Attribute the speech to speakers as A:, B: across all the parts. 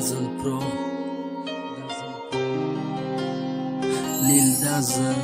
A: Dazzle Pro لیل دزل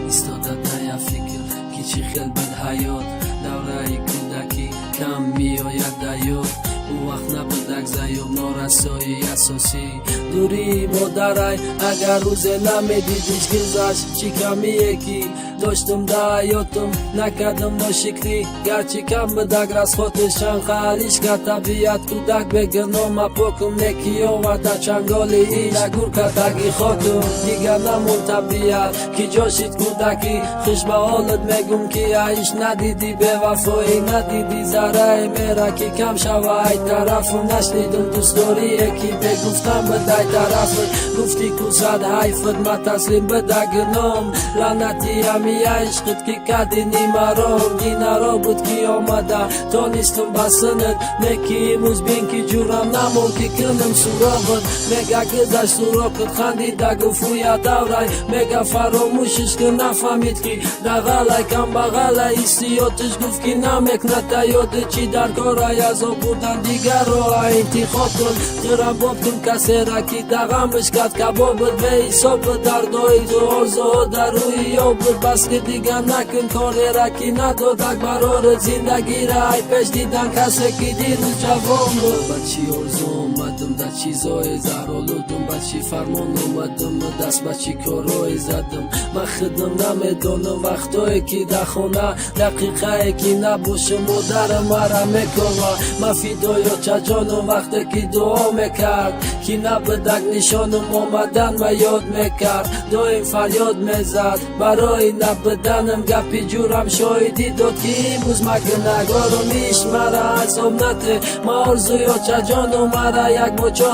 A: ایستاده یا فکر که چی خیل بد حیات دوره کودکی کم میآید دیاد او وقت نبودک زیوم نارسایی اساسی دوری مادرای اگر روز نمیدیدیش گذشت چی کمی یکی داشتم در حیاتم نکردم ناشکری گرچه کم بدک راز خودشان خریش که طبیعت کودک بگنام پاکم نکی آورده چنگالی ایش نگور کتگی خاکم دیگر نمون طبیعت که جاشید کودکی خوش به حالت میگم که ایش ندیدی به وفایی ندیدی ذره میره که کم شوه ای طرفم نشنیدم دوست داری یکی بگفتم بدای طرف گفتی کسد حیفت ما تسلیم بدگنام لعنتی همی عشقت که کدینی مرام دینارا بود که آمده تا نیستم بسنت نکی موز بین که جورم نمون که کنم سراغت میگه گذشت سراغت خندیده گفویا دورای میگه فراموشش که نفهمید که دغله کم بغله ایستیاتش گفت که نمیکنه یاد چی در کارای از بودن دیگر را انتخاب کن ترم باب کن کسی را که دغمش کرد کبابت به حساب دردای تو آرزوها در روی یابت بس که دیگر نکن کاری را که ندادک برار زندگی را ای پیش دیدن کسی که دیروز جوان بود بچی آرزو اومدم در چیزای زهرالودم بچی فرمان اومدم دست بچی کارای زدم من خودم نمیدانم وقتایی که در خونه دقیقه که نباشه مادر مرا میکنه من فدای چجانم وقتی که دعا میکرد که نبودک نشانم آمدن و یاد میکرد دایم فریاد میزد برای نبودنم گپی جورم شاهدی داد که امروز مگه نگارم ایش مرا حساب نته من آرزوی چجانم مرا یک بچه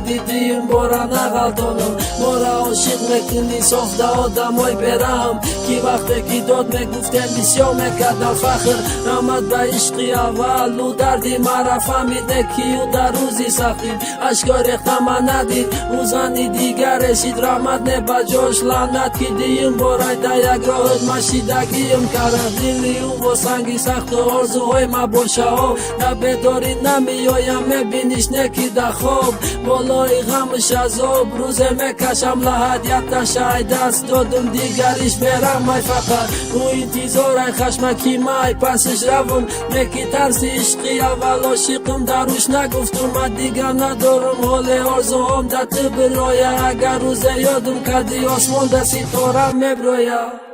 A: دیدیم بارا نغلطانم مارا عاشق میکنی صاف آدمای برم که وقتی که داد میگفتن بسیار میکردم فخر رحمت به عشقی اول و دردی مرا فهمیده که او در روزی سختیم اشکار ریختم ندید او زنی دیگر رسید رحمت نبجاش لعنت که دیم بارای در یک راحت مشیدگیم کرد دلی او با سنگی سخت و آرزوهای ما باشه ها نبیداری نمیایم میبینیش نکی در خواب بالای غمش عذاب روزه میکشم لحدیت شاید دست دادم دیگریش برم مای فقط او انتظار خشمکی مای پسش روم نکی ترس عشقی اول عاشقم دروش نگفتم من دیگر ندارم حال آرزوام در تو برایه اگر روزه یادم کردی آسمان در ستاره میبرایه